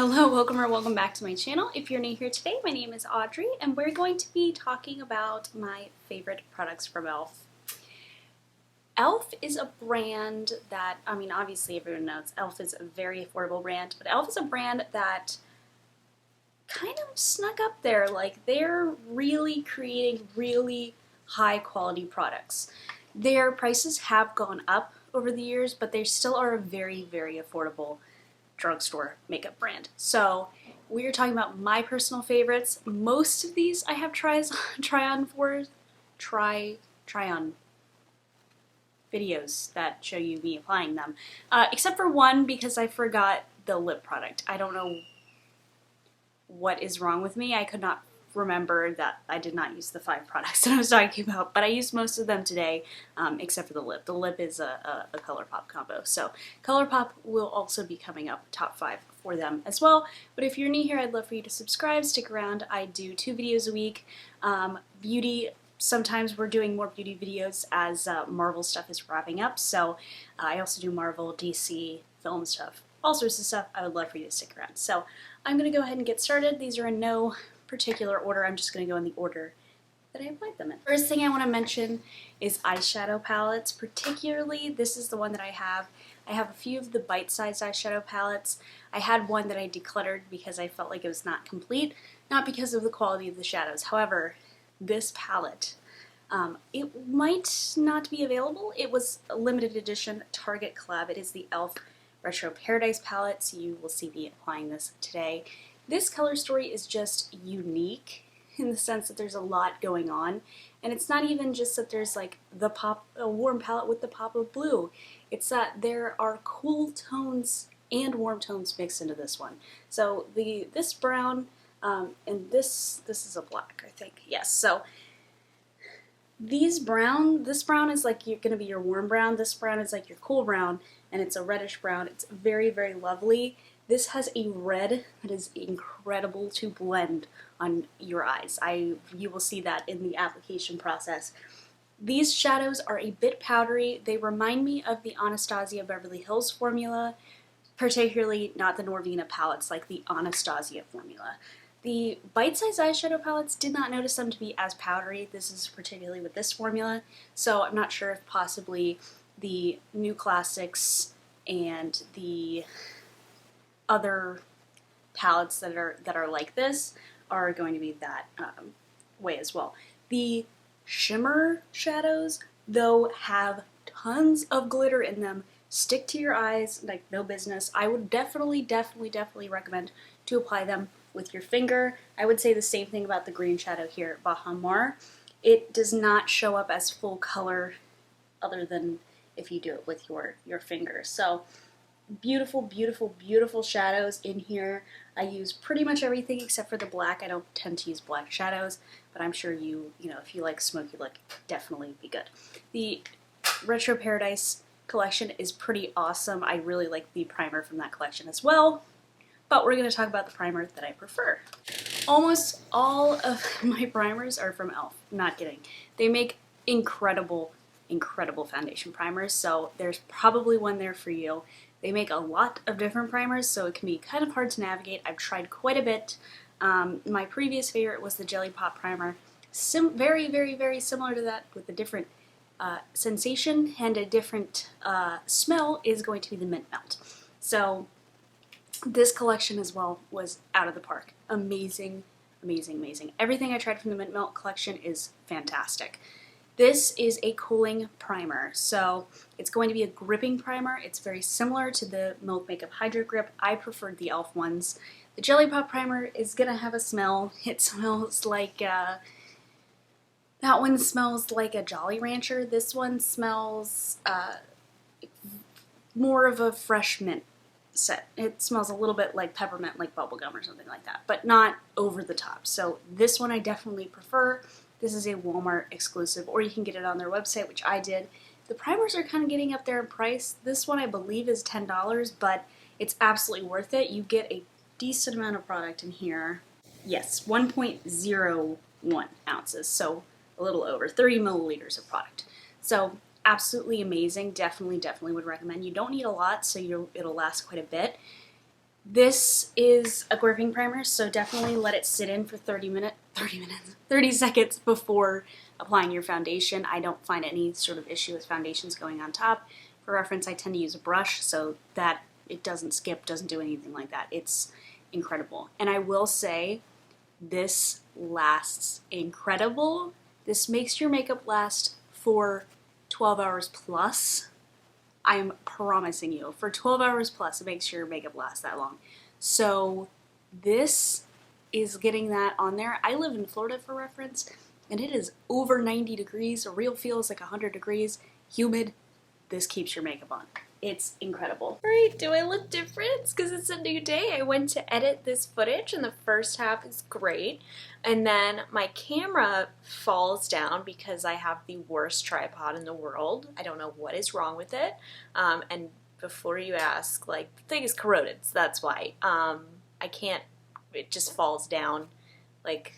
Hello, welcome or welcome back to my channel. If you're new here today, my name is Audrey and we're going to be talking about my favorite products from e.l.f. e.l.f. is a brand that, obviously everyone knows e.l.f. is a very affordable brand, but e.l.f. is a brand that kind of snuck up there. Like, they're really creating really high quality products. Their prices have gone up over the years, but they still are a very, very affordable drugstore makeup brand. So we're talking about my personal favorites. Most of these I have try on videos that show you me applying them, except for one because I forgot the lip product. I don't know what is wrong with me. I could not remember that I did not use the 5 products that I was talking about, but I used most of them today, except for the lip. The lip is a ColourPop combo, so ColourPop will also be coming up top 5 for them as well. But if you're new here, I'd love for you to subscribe, stick around. I do 2 videos a week. Beauty, sometimes we're doing more beauty videos as Marvel stuff is wrapping up, so I also do Marvel, DC, film stuff, all sorts of stuff. I would love for you to stick around. So I'm going to go ahead and get started. These are in no particular order. I'm just going to go in the order that I applied them in. First thing I want to mention is eyeshadow palettes. Particularly, this is the one that I have. I have a few of the bite-sized eyeshadow palettes. I had one that I decluttered because I felt like it was not complete, not because of the quality of the shadows. However, this palette, it might not be available. It was a limited edition Target collab. It is the e.l.f. Retro Paradise palette, so you will see me applying this today. This color story is just unique in the sense that there's a lot going on, and it's not even just that there's like a warm palette with the pop of blue. It's that there are cool tones and warm tones mixed into this one. So this brown and this is a black, I think. Yes. So this brown is like going to be your warm brown. This brown is like your cool brown, and it's a reddish brown. It's very, very lovely. This has a red that is incredible to blend on your eyes. You will see that in the application process. These shadows are a bit powdery. They remind me of the Anastasia Beverly Hills formula, particularly not the Norvina palettes, like the Anastasia formula. The bite-sized eyeshadow palettes, did not notice them to be as powdery. This is particularly with this formula, so I'm not sure if possibly the New Classics and the other palettes that are like this are going to be that way as well. The shimmer shadows, though, have tons of glitter in them. Stick to your eyes like no business. I would definitely recommend to apply them with your finger. I would say the same thing about the green shadow here at Bahamar. It does not show up as full color other than if you do it with your finger. So beautiful, beautiful, beautiful shadows in here. I use pretty much everything except for the black. I don't tend to use black shadows, but I'm sure if you like smoky look, definitely be good. The Retro Paradise collection is pretty awesome. I really like the primer from that collection as well, but we're going to talk about the primer that I prefer. Almost all of my primers are from e.l.f. Not kidding. They make incredible foundation primers, so there's probably one there for you. They make a lot of different primers, so it can be kind of hard to navigate. I've tried quite a bit. My previous favorite was the Jelly Pop primer. Very, very, very similar to that with a different sensation and a different smell is going to be the Mint Melt. So this collection as well was out of the park. Amazing, amazing, amazing. Everything I tried from the Mint Melt collection is fantastic. This is a cooling primer, so it's going to be a gripping primer. It's very similar to the Milk Makeup Hydro Grip. I preferred the e.l.f. ones. The Jelly Pop primer is going to have a smell. It smells like, that one smells like a Jolly Rancher. This one smells more of a fresh mint scent. It smells a little bit like peppermint, like bubblegum or something like that, but not over the top. So this one I definitely prefer. This is a Walmart exclusive, or you can get it on their website, which I did. The primers are kind of getting up there in price. This one I believe is $10, but it's absolutely worth it. You get a decent amount of product in here. Yes, 1.01 ounces, so a little over 30 milliliters of product. So absolutely amazing. Definitely would recommend. You don't need a lot, so it'll last quite a bit. This is a gripping primer, so definitely let it sit in for 30 seconds before applying your foundation. I don't find any sort of issue with foundations going on top. For reference, I tend to use a brush so that it doesn't skip, doesn't do anything like that. It's incredible. And I will say, this lasts incredible. This makes your makeup last for 12 hours plus. I'm promising you, for 12 hours plus, it makes your makeup last that long. So this is getting that on there. I live in Florida for reference, and it is over 90 degrees. A real feel is like 100 degrees, humid. This keeps your makeup on. It's incredible. All right, do I look different? Because it's a new day. I went to edit this footage, and the first half is great. And then my camera falls down because I have the worst tripod in the world. I don't know what is wrong with it. And before you ask, like, the thing is corroded, so that's why. I can't, it just falls down, like,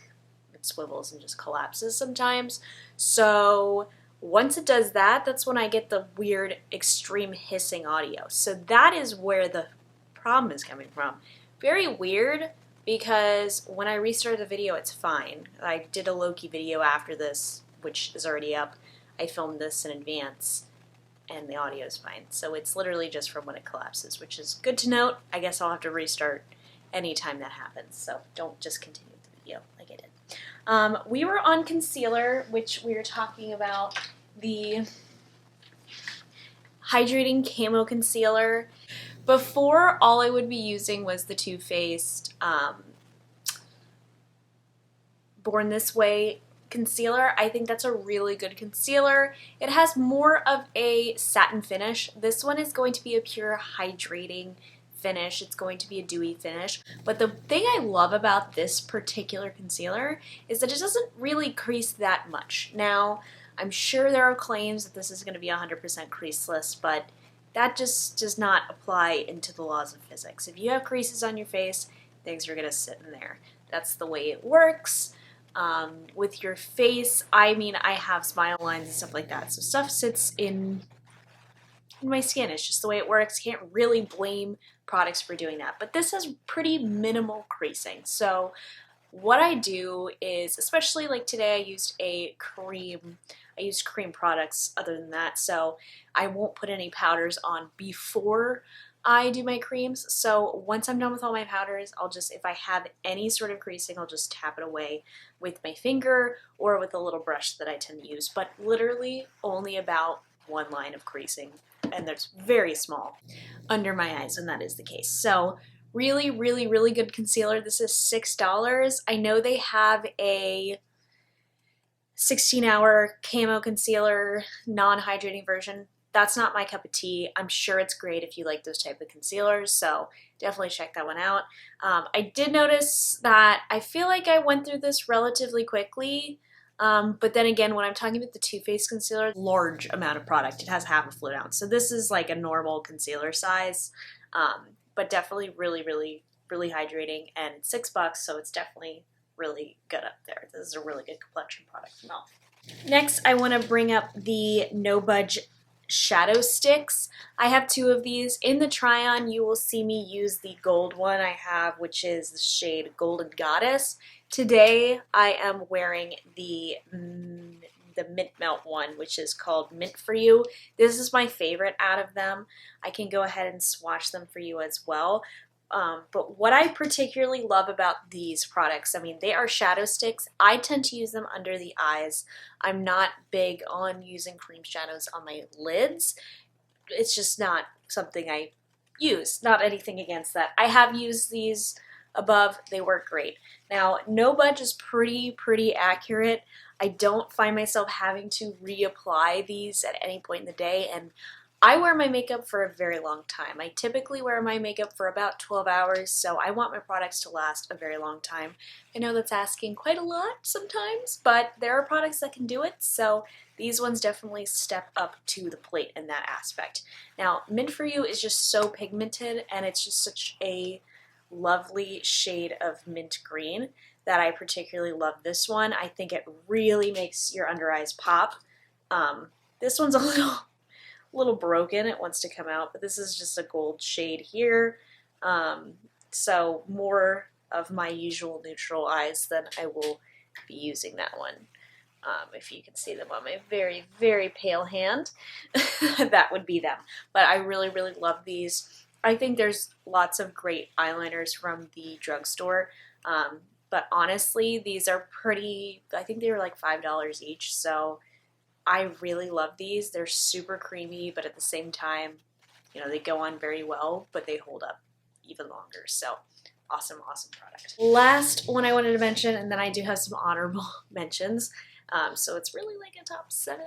it swivels and just collapses sometimes. So once it does that, that's when I get the weird extreme hissing audio. So that is where the problem is coming from. Very weird, because when I restart the video, it's fine. I did a Loki video after this, which is already up. I filmed this in advance, and the audio is fine. So it's literally just from when it collapses, which is good to note. I guess I'll have to restart anytime that happens. So don't just continue the video like I did. We were on concealer, which we were talking about the hydrating camo concealer. Before, all I would be using was the Too Faced Born This Way concealer. I think that's a really good concealer. It has more of a satin finish. This one is going to be a pure hydrating finish. It's going to be a dewy finish. But the thing I love about this particular concealer is that it doesn't really crease that much. Now, I'm sure there are claims that this is going to be 100% creaseless, but that just does not apply into the laws of physics. If you have creases on your face, things are going to sit in there. That's the way it works. With your face, I mean, I have smile lines and stuff like that, so stuff sits in my skin. It's just the way it works. You can't really blame products for doing that. But this has pretty minimal creasing. So what I do is, especially like today, I used cream products other than that, so I won't put any powders on before I do my creams. So once I'm done with all my powders, I'll just, if I have any sort of creasing, I'll just tap it away with my finger or with a little brush that I tend to use. But literally only about one line of creasing, and that's very small under my eyes when that is the case. So really, really, really good concealer. This is $6. I know they have a 16-hour camo concealer, non-hydrating version. That's not my cup of tea. I'm sure it's great if you like those type of concealers, so definitely check that one out. I did notice that I feel like I went through this relatively quickly, but then again, when I'm talking about the Too Faced concealer, large amount of product. It has half a fluid ounce, so this is like a normal concealer size, but definitely really, really, really hydrating, and it's $6, so it's definitely really good up there. This is a really good complexion product from e.l.f. Next, I want to bring up the No Budge shadow sticks. I have two of these. In the try-on, you will see me use the gold one I have, which is the shade Golden Goddess. Today, I am wearing the Mint Melt one, which is called Mint For You. This is my favorite out of them. I can go ahead and swatch them for you as well. But what I particularly love about these products, I mean, they are shadow sticks. I tend to use them under the eyes. I'm not big on using cream shadows on my lids. It's just not something I use. Not anything against that. I have used these above. They work great. Now, No Budge is pretty accurate. I don't find myself having to reapply these at any point in the day, and I wear my makeup for a very long time. I typically wear my makeup for about 12 hours, so I want my products to last a very long time. I know that's asking quite a lot sometimes, but there are products that can do it, so these ones definitely step up to the plate in that aspect. Now, Mint For You is just so pigmented, and it's just such a lovely shade of mint green that I particularly love this one. I think it really makes your under eyes pop. This one's a little broken. It wants to come out, but this is just a gold shade here. So more of my usual neutral eyes, then I will be using that one. If you can see them on my very, very pale hand, that would be them. But I really, really love these. I think there's lots of great eyeliners from the drugstore, but honestly, these are pretty, I think they were like $5 each, so I really love these. They're super creamy, but at the same time, you know, they go on very well, but they hold up even longer. So awesome, awesome product. Last one I wanted to mention, and then I do have some honorable mentions. So it's really like a top 7.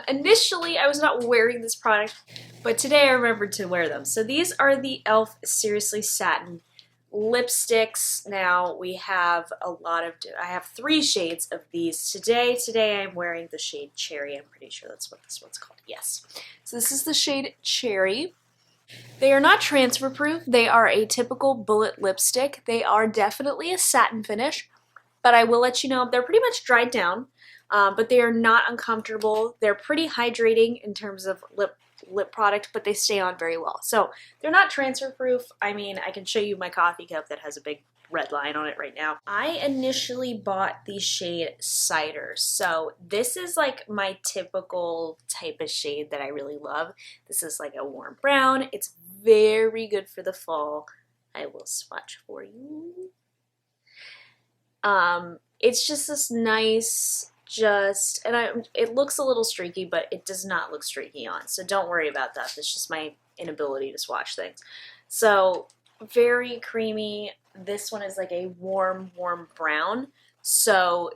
Initially, I was not wearing this product, but today I remembered to wear them. So these are the e.l.f. Seriously Satin lipsticks. Now we have I have 3 shades of these today. Today I'm wearing the shade Cherry. I'm pretty sure that's what this one's called. Yes. So this is the shade Cherry. They are not transfer proof. They are a typical bullet lipstick. They are definitely a satin finish, but I will let you know they're pretty much dried down, but they are not uncomfortable. They're pretty hydrating in terms of lip product, but they stay on very well. So they're not transfer proof. I mean, I can show you my coffee cup that has a big red line on it right now. I initially bought the shade Cider. So this is like my typical type of shade that I really love. This is like a warm brown. It's very good for the fall. I will swatch for you. It's just this nice, it looks a little streaky, but it does not look streaky on, so don't worry about that. It's just my inability to swatch things. So very creamy. This one is like a warm, warm brown. So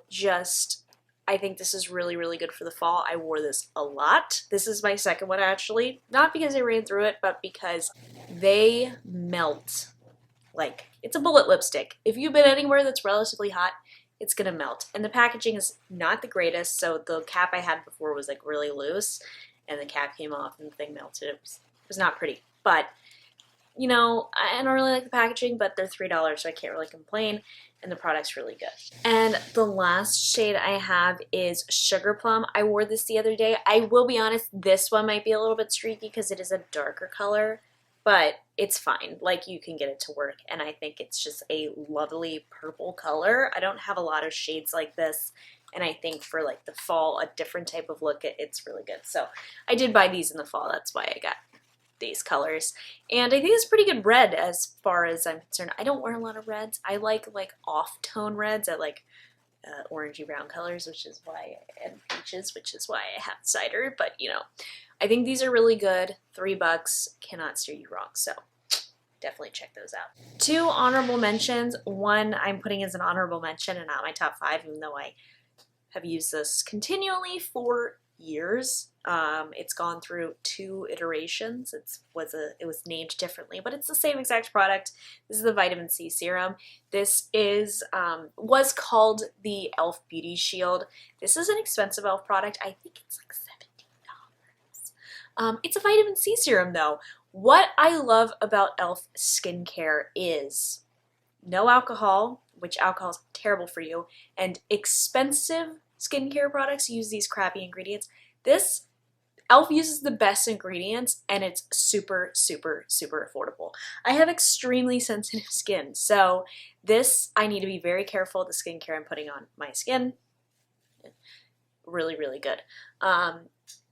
I think this is really, really good for the fall. I wore this a lot. This is my second one actually, not because I ran through it, but because they melt. Like, it's a bullet lipstick. If you've been anywhere that's relatively hot, it's gonna melt. And the packaging is not the greatest, so the cap I had before was like really loose, and the cap came off and the thing melted. It was not pretty. But, you know, I don't really like the packaging, but they're $3, so I can't really complain, and the product's really good. And the last shade I have is Sugarplum. I wore this the other day. I will be honest, this one might be a little bit streaky because it is a darker color, but it's fine. Like, you can get it to work, and I think it's just a lovely purple color. I don't have a lot of shades like this, and I think for like the fall, a different type of look, it's really good. So I did buy these in the fall. That's why I got these colors, and I think it's pretty good red as far as I'm concerned. I don't wear a lot of reds. I like off-tone reds. I like orangey brown colors, which is why, and peaches, which is why I have Cider. But you know, I think these are really good. $3 cannot steer you wrong. So definitely check those out. 2 honorable mentions. One I'm putting as an honorable mention and not my top 5, even though I have used this continually for years. It's gone through 2 iterations. It was named differently, but it's the same exact product. This is the vitamin C serum. This is was called the e.l.f. Beauty Shield. This is an expensive e.l.f. product. I think it's like $17. It's a vitamin C serum though. What I love about e.l.f. skincare is no alcohol, which alcohol is terrible for you, and expensive skincare products use these crappy ingredients. This e.l.f. uses the best ingredients, and it's super, super, super affordable. I have extremely sensitive skin, so this, I need to be very careful with the skincare I'm putting on my skin. Really, really good.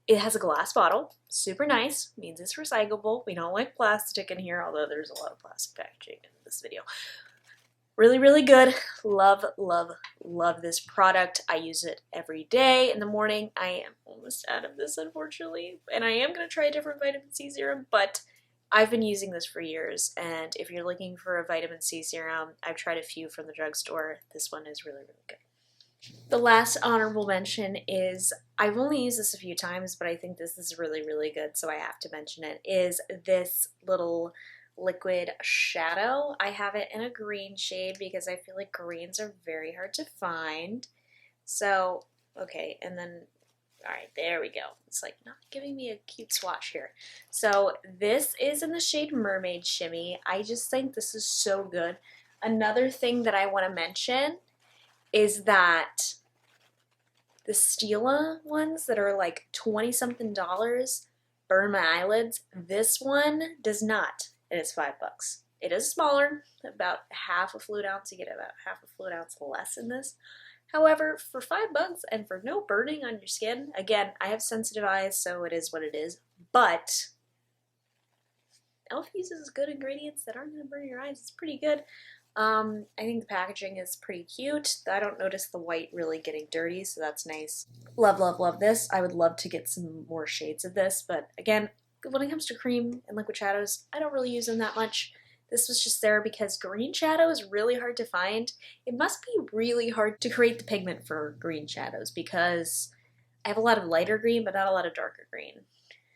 It has a glass bottle, super nice, means it's recyclable. We don't like plastic in here, although there's a lot of plastic packaging in this video. Really, really good. Love, love, love this product. I use it every day in the morning. I am almost out of this, unfortunately, and I am going to try a different vitamin C serum, but I've been using this for years, and if you're looking for a vitamin C serum, I've tried a few from the drugstore. This one is really, really good. The last honorable mention is, I've only used this a few times, but I think this is really, really good, so I have to mention it, is this little liquid shadow. I have it in a green shade because I feel like greens are very hard to find. So, okay, and then, alright, there we go. It's like not giving me a cute swatch here. So this is in the shade Mermaid Shimmy. I just think this is so good. Another thing that I want to mention is that the Stila ones that are like $20-something burn my eyelids. This one does not. It is $5. It is smaller, about half a fluid ounce. You get about half a fluid ounce less in this. However, for $5 and for no burning on your skin, again, I have sensitive eyes, so it is what it is, but e.l.f. uses good ingredients that aren't going to burn your eyes. It's pretty good. I think the packaging is pretty cute. I don't notice the white really getting dirty, so that's nice. Love, love, love this. I would love to get some more shades of this, but again, when it comes to cream and liquid shadows, I don't really use them that much. This was just there because green shadow is really hard to find. It must be really hard to create the pigment for green shadows because I have a lot of lighter green, but not a lot of darker green.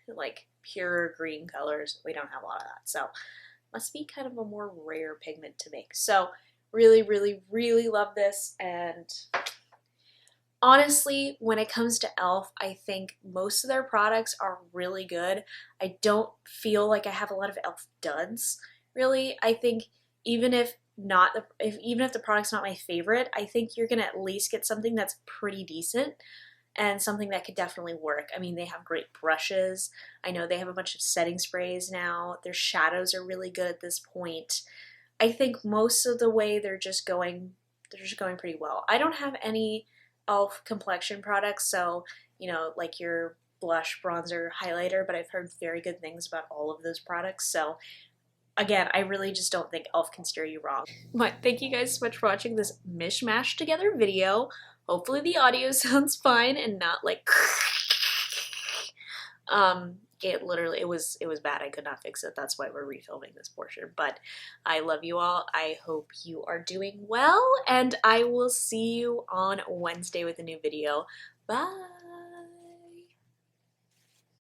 Like pure green colors, we don't have a lot of that. So must be kind of a more rare pigment to make. So really, really, really love this. And honestly, when it comes to e.l.f., I think most of their products are really good. I don't feel like I have a lot of e.l.f. duds. Really, I think even if the product's not my favorite, I think you're gonna at least get something that's pretty decent and something that could definitely work. I mean, they have great brushes. I know they have a bunch of setting sprays now. Their shadows are really good at this point. I think most of the way they're just going pretty well. I don't have any e.l.f. complexion products, so you know, like your blush, bronzer, highlighter, but I've heard very good things about all of those products. So again, I really just don't think e.l.f. can steer you wrong. But thank you guys so much for watching this mishmash together video. Hopefully the audio sounds fine and not like it was bad. I could not fix it. That's why we're refilming this portion. But I love you all. I hope you are doing well, and I will see you on Wednesday with a new video. Bye.